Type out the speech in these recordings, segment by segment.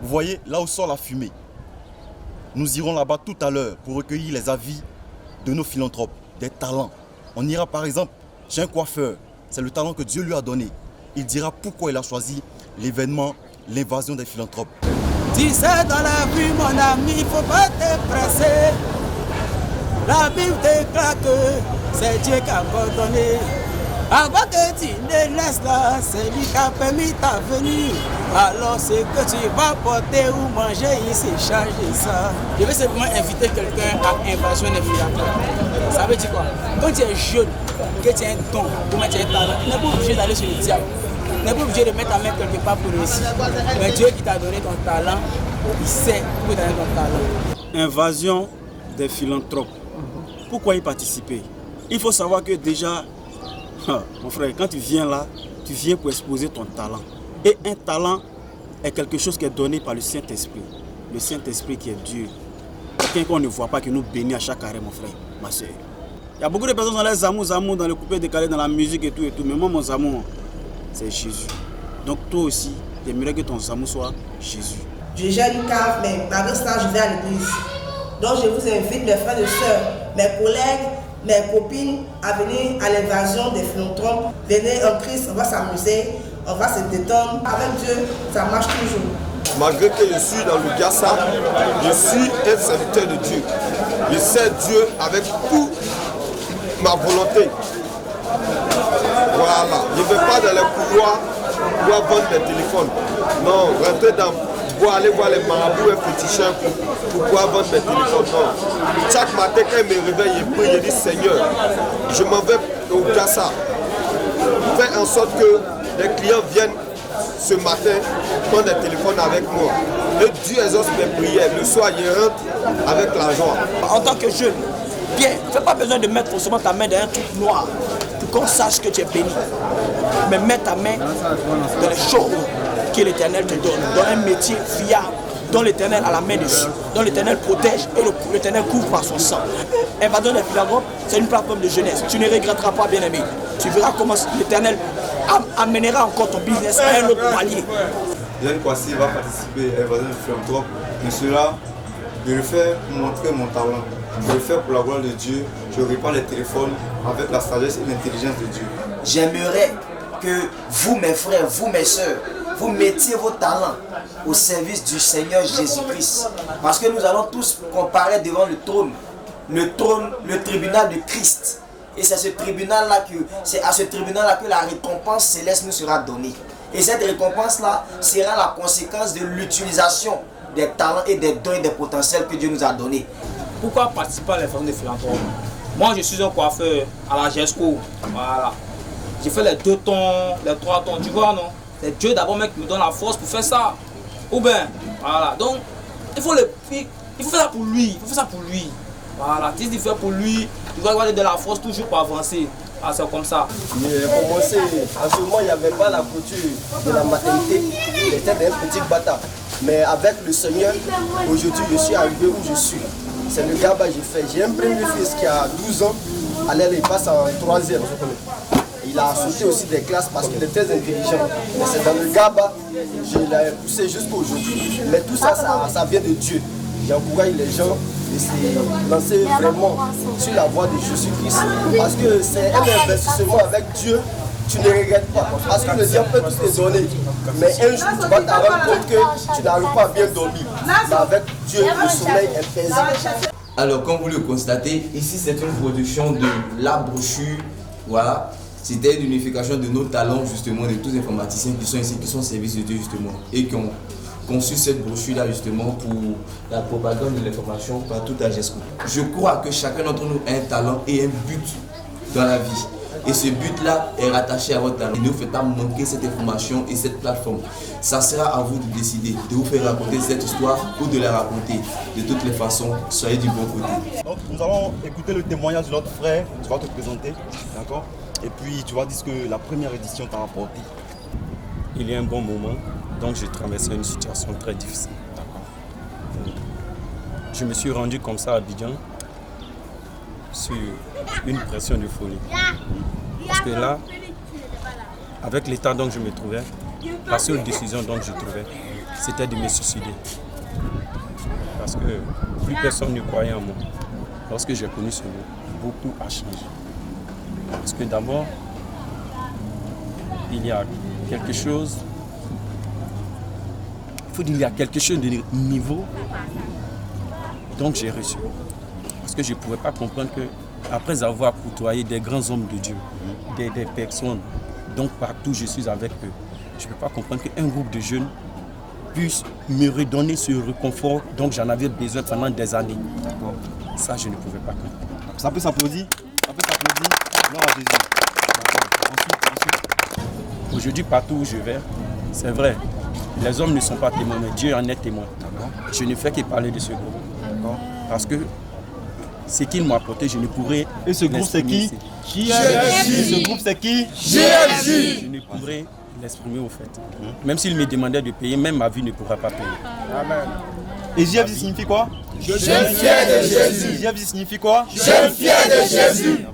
Vous voyez, là où sort la fumée, nous irons là-bas tout à l'heure pour recueillir les avis de nos philanthropes, des talents. On ira par exemple chez un coiffeur, c'est le talent que Dieu lui a donné. Il dira pourquoi il a choisi l'événement, l'invasion des philanthropes. Tu sais, dans la vie, mon ami, faut pas te presser. La Bible déclare que c'est Dieu qui a ordonné. Avant que tu ne laisses là, c'est lui qui a permis ta venue. Alors ce que tu vas porter ou manger ici, change ça. Je vais simplement inviter quelqu'un à invasion des philanthropes. Ça veut dire quoi? Quand tu es jeune, que tu as un don, que tu as un talent, tu n'es pas obligé d'aller sur le diable. Tu n'es pas obligé de mettre ta main quelque part pour réussir. Mais Dieu qui t'a donné ton talent, il sait où donner ton talent. Invasion des philanthropes. Pourquoi y participer? Il faut savoir que déjà, mon frère, quand tu viens là, tu viens pour exposer ton talent. Et un talent est quelque chose qui est donné par le Saint-Esprit. Le Saint-Esprit qui est Dieu. Quelqu'un qu'on ne voit pas, qui nous bénit à chaque arrêt, mon frère, ma soeur. Il y a beaucoup de personnes dans les amours, dans le coupé décalé, dans la musique et tout. Mais moi, mon amour, c'est Jésus. Donc toi aussi, j'aimerais que ton amour soit Jésus. Je gère une cave, mais malgré ça, je vais à l'église. Donc je vous invite, mes frères et sœurs, mes collègues, mes copines, à venir à l'invasion des philanthropes. Venez en Christ, on va s'amuser, on va se détendre. Avec Dieu, ça marche toujours. Malgré que je suis dans le Gassa, je suis un serviteur de Dieu. Je sers Dieu avec toute ma volonté. Voilà. Je ne vais pas dans les couloirs pour vendre des téléphones. Non, rentrer pour aller voir les marabouts et féticheurs pour pouvoir vendre mes téléphones. Non. Chaque matin, quand je me réveille, je prie, je dis Seigneur, je m'en vais au Gassa. Fais en sorte que les clients viennent ce matin prendre des téléphones avec moi. Et Dieu exauce mes prières. Le soir, je rentre avec la joie. En tant que jeune, bien, tu n'as pas besoin de mettre forcément ta main dans un truc noir pour qu'on sache que tu es béni. Mais mets ta main dans les choses que l'Éternel te donne, dans un métier fiable, dont l'Éternel a la main dessus, dont l'Éternel protège et l'Éternel couvre par son sang. Invasion des philanthropes, c'est une plateforme de jeunesse. Tu ne regretteras pas, bien-aimé. Tu verras comment l'Éternel amènera encore ton business à un autre palier. Yann Kwasi va participer à l'invasion des philanthropes, mais cela, je le fais pour montrer mon talent. Je le fais pour la gloire de Dieu. Je répands les téléphones avec la sagesse et l'intelligence de Dieu. J'aimerais que vous, mes frères, vous, mes soeurs, vous mettiez vos talents au service du Seigneur Jésus-Christ. Parce que nous allons tous comparer devant le trône, le tribunal de Christ. Et c'est à ce tribunal-là que la récompense céleste nous sera donnée. Et cette récompense-là sera la conséquence de l'utilisation des talents et des dons et des potentiels que Dieu nous a donnés. Pourquoi participer à l'invasion des philanthropes? Moi, je suis un coiffeur à la GESCO. Voilà. J'ai fait les 2 tons, les 3 tons, tu vois, non? C'est Dieu d'abord qui me donne la force pour faire ça. Ou bien, voilà. Donc, il faut faire ça pour lui. Il faut faire ça pour lui. Voilà. Si tu fais pour lui, tu vas avoir de la force toujours pour avancer. Ah, c'est comme ça. J'ai commencé, en ce moment, il n'y avait pas la couture de la maternité. J'étais un petit bâtard. Mais avec le Seigneur, aujourd'hui, je suis arrivé où je suis. C'est le GABA que j'ai fait. J'ai un premier fils qui a 12 ans. Alors, il passe en 3e. Il a sauté aussi des classes parce qu'il est très intelligent. Mais c'est dans le GABA, je l'ai poussé jusqu'à aujourd'hui. Mais tout ça, ça vient de Dieu. J'encourage les gens de se lancer vraiment sur la voie de Jésus-Christ. Parce que c'est un investissement avec Dieu. Tu ne regrettes pas. Parce que le diable peut tout te donner. Mais un jour, tu vas te rendre compte que tu n'arrives pas à bien dormir. Mais avec Dieu, le sommeil est paisible. Alors, comme vous le constatez, ici c'est une production de la brochure. Voilà. C'était une unification de nos talents, justement, de tous les informaticiens qui sont ici, qui sont au service de Dieu, justement, et qui ont conçu cette brochure-là, justement, pour la propagande de l'information partout à GESCO. Je crois que chacun d'entre nous a un talent et un but dans la vie. Et ce but-là est rattaché à votre talent. Il ne vous fait pas manquer cette information et cette plateforme. Ça sera à vous de décider de vous faire raconter cette histoire ou de la raconter. De toutes les façons, soyez du bon côté. Donc, nous allons écouter le témoignage de notre frère. Tu vas te présenter, d'accord? Et puis, tu vas dire ce que la première édition t'a rapporté. Il y a un bon moment, donc j'ai traversé une situation très difficile. Je me suis rendu comme ça à Abidjan sur une pression de folie. Parce que là, avec l'état dont je me trouvais, la seule décision dont je trouvais, c'était de me suicider. Parce que plus personne ne croyait en moi. Lorsque j'ai connu ce mot, beaucoup a changé. Parce que d'abord, il y a quelque chose, il y a quelque chose de niveau, donc j'ai reçu. Parce que je ne pouvais pas comprendre que, après avoir côtoyé des grands hommes de Dieu, des personnes, donc partout je suis avec eux, je ne peux pas comprendre qu'un groupe de jeunes puisse me redonner ce réconfort dont j'en avais besoin pendant des années. Ça, je ne pouvais pas comprendre. Ça peut s'applaudir. Ça peut s'applaudir. Non à Jésus. Ensuite. Aujourd'hui, partout où je vais, c'est vrai, les hommes ne sont pas témoins, mais Dieu en est témoin. Je ne fais que parler de ce groupe. Parce que ce qu'il m'a apporté, je ne pourrais. Et ce groupe, c'est qui? Ce groupe, c'est qui? Je ne pourrais l'exprimer au fait. Même s'il me demandait de payer, même ma vie ne pourra pas payer. Amen. Et JFJ signifie quoi? Je suis fier de Jésus. JFJ signifie quoi? Je suis fier de Jésus.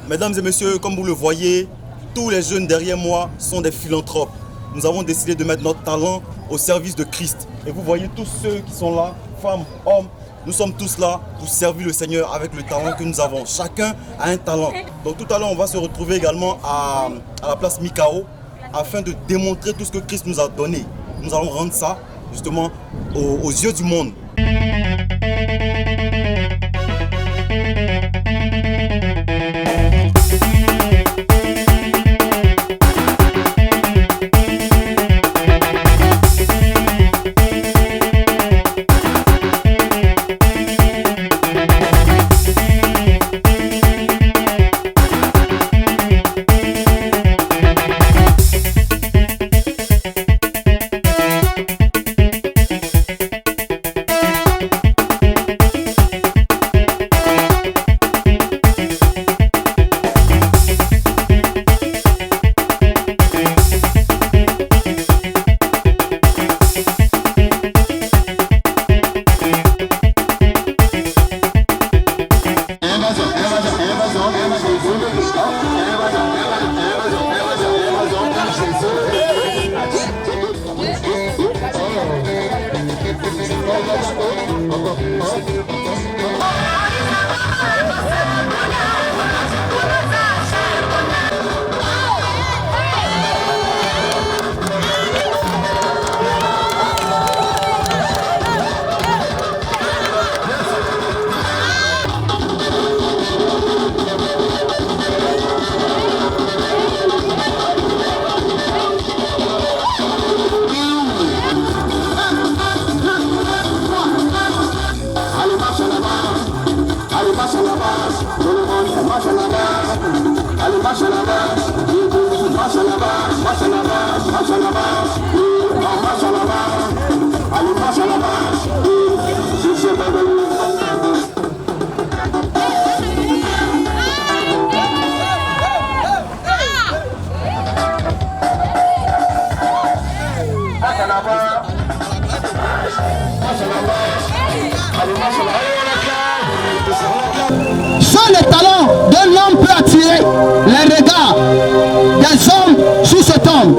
Mesdames et messieurs, comme vous le voyez, tous les jeunes derrière moi sont des philanthropes. Nous avons décidé de mettre notre talent au service de Christ. Et vous voyez tous ceux qui sont là, femmes, hommes, nous sommes tous là pour servir le Seigneur avec le talent que nous avons. Chacun a un talent. Donc tout à l'heure, on va se retrouver également à la place Mikao afin de démontrer tout ce que Christ nous a donné. Nous allons rendre ça justement aux yeux du monde. Seul le talent de l'homme peut attirer les regards des hommes sur cet homme.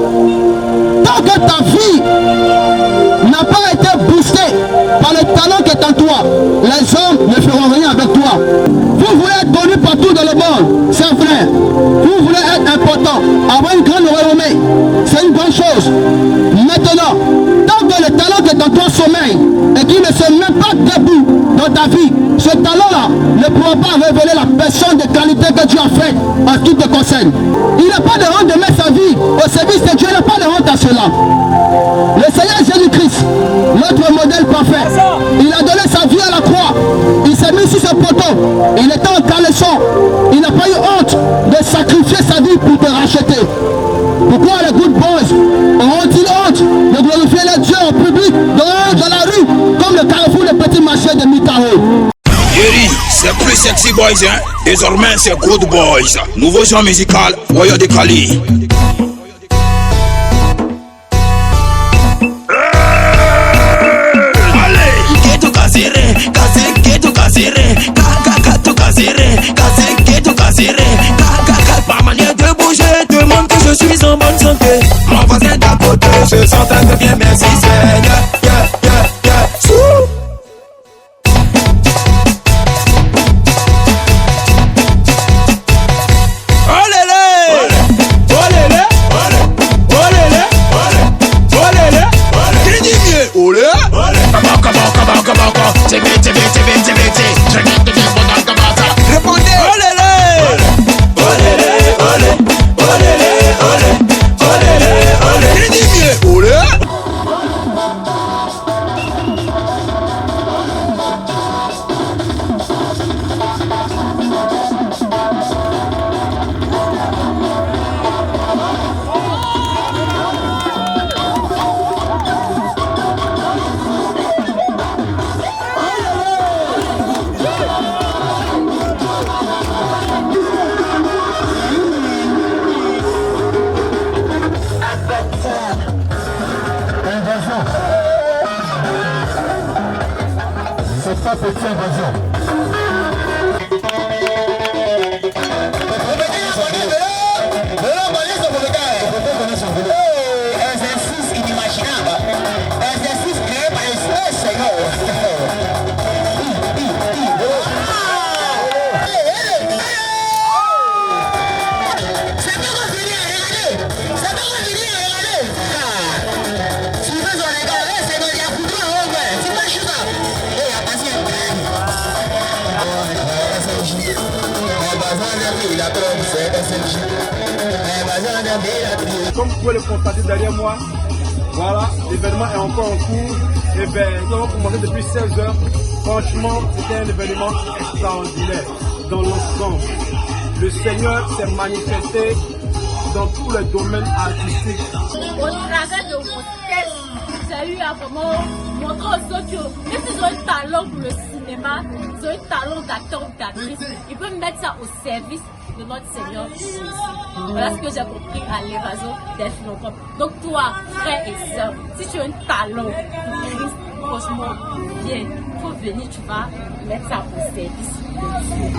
Tant que ta vie n'a pas été boostée par le talent qui est en toi, les hommes ne feront rien avec toi. Vous voulez être connu partout dans le monde, c'est vrai. Vous voulez être important, avoir une grande renommée, c'est une bonne chose. Maintenant, tant que le talent qui est en toi sommeille et qu'il ne se met pas debout dans ta vie, ce talent-là ne pourra pas révéler la personne de qualité que Dieu a faite en ce qui te concerne. Il n'a pas de honte de mettre sa vie au service de Dieu, il n'a pas de honte à cela. Le Seigneur Jésus-Christ, notre modèle parfait, il a donné sa vie à la croix, il s'est mis sur ce poteau, il était en caleçon, il n'a pas eu honte de sacrifier sa vie pour te racheter. Pourquoi les good boys auront-ils honte de glorifier les dieux en public, dehors, dans la rue, comme le carrefour de Petit Marché de Mitaro? Yeri, c'est plus sexy boys, hein. Désormais c'est good boys. Nouveau genre musical, Royal de Cali. Ma manière de bouger demande que je suis en bonne santé. Mon voisin d'à côté se sent très bien, merci Seigneur. c'est ça, c'est une invasion. Exercice inimaginable. Exercice créé par le Seigneur. C'est pas fini, regardez. C'est pas fini, regardez. Si vous faites regarder, c'est dans la couture en haut. C'est pas juste ça. Et attention. Comme vous pouvez le constater derrière moi, voilà, l'événement est encore en cours. Et bien, nous avons commencé depuis 16 h. Franchement, c'était un événement extraordinaire dans l'ensemble. Le Seigneur s'est manifesté dans tous les domaines artistiques. Au travers de vos textes, j'ai eu à vraiment montrer aux autres que même s'ils ont un talent pour le cinéma, ils ont un talent d'acteur ou d'actrice, ils peuvent mettre ça au service de notre Seigneur Jésus. Voilà ce que j'ai compris à l'évasion des philanthropes. Donc toi, frère et soeur, si tu as un talent pour Christ, franchement, viens, il faut venir, tu vas mettre ça au service de Dieu.